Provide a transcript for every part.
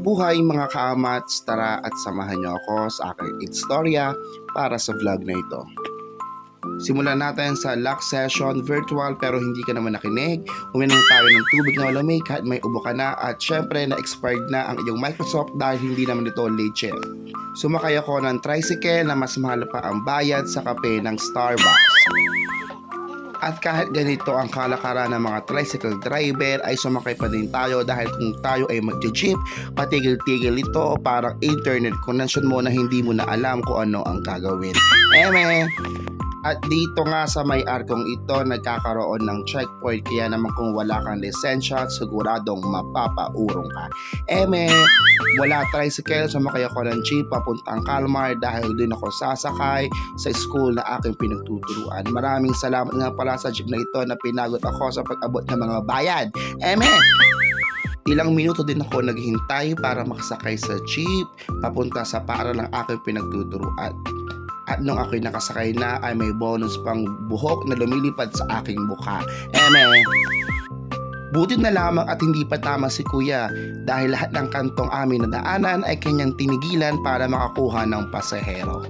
buhay mga kaamats, tara at samahan niyo ako sa aking istorya para sa vlog na ito. Simulan natin sa lock session virtual pero hindi ka naman nakinig. Uminom tayo ng tubig na malamig kahit may ubo ka na at syempre na-expired na ang iyong Microsoft dahil hindi naman ito legit. Sumakay ako ng tricycle na mas mahal pa ang bayad sa kape ng Starbucks. At kahit ganito ang kalakaran ng mga tricycle driver ay sumakay pa din tayo dahil kung tayo ay mag-jeep, patigil-tigil ito parang internet connection mo na hindi mo na alam kung ano ang gagawin. At dito nga sa may arkong ito nagkakaroon ng checkpoint kaya naman kung wala kang lisensya siguradong mapapaurong ka. Wala tricycle, sumakay ako ng jeep papuntang Calmar dahil doon ako sasakay sa school na aking pinagtuturuan. Maraming salamat nga pala sa jeep na ito na pinagot ako sa pag-abot ng mga bayad. Ilang minuto din ako naghintay para makasakay sa jeep papunta sa paaralang aking pinagtuturuan. At nung ako'y nakasakay na ay may bonus pang buhok na lumilipad sa aking mukha. Buti na lamang at hindi pa tama si kuya dahil lahat ng kantong amin na daanan ay kanyang tinigilan para makakuha ng pasahero.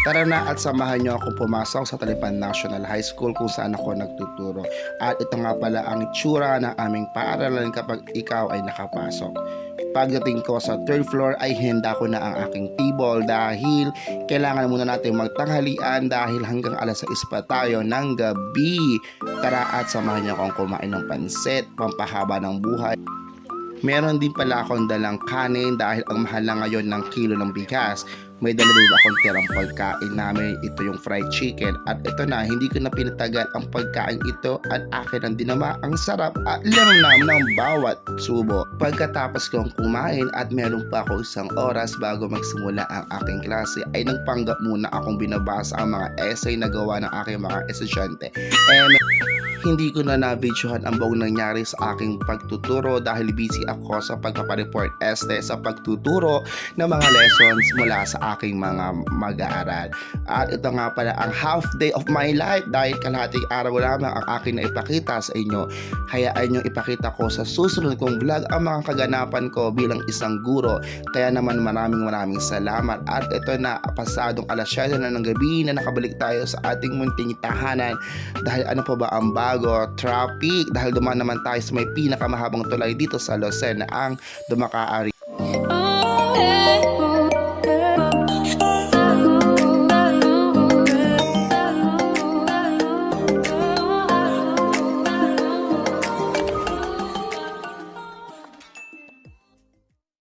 Tara na at samahan niyo akong pumasok sa Talipan National High School kung saan ako nagtuturo. At ito nga pala ang itsura ng aming paaralan kapag ikaw ay nakapasok. Pagdating ko sa third floor ay handa ko na ang aking table dahil kailangan muna natin magtanghalian dahil hanggang alas 6 pa tayo ng gabi. Tara at samahan niyo akong kumain ng pansit, pampahaba ng buhay. Meron din pala akong dalang kanin dahil ang mahal na ngayon ng kilo ng bigas. May dala din akong tirang pagkain namin, ito yung fried chicken at ito na, hindi ko na pinatagal ang pagkain ito at akin ang dinama, ang sarap at lamnam ng bawat subo. Pagkatapos kong kumain at meron pa ako isang oras bago magsimula ang aking klase ay nagpanggap muna akong binabasa ang mga essay na gawa ng aking mga estudyante. Hindi ko na na-videohan ang buong nangyari sa aking pagtuturo dahil busy ako sa pagpapareport sa pagtuturo ng mga lessons mula sa aking mga mag-aaral. At ito nga pala ang half day of my life dahil kalahating araw lamang ang aking na ipakita sa inyo. Hayaan nyo ipakita ko sa susunod kong vlog ang mga kaganapan ko bilang isang guro. Kaya naman maraming salamat. At ito na, pasadong alas 7 na ng gabi na nakabalik tayo sa ating munting tahanan dahil ano pa ba ang traffic dahil dumaan naman tayo sa may pinakamahabang tulay dito sa Lucena, ang Dumakaari.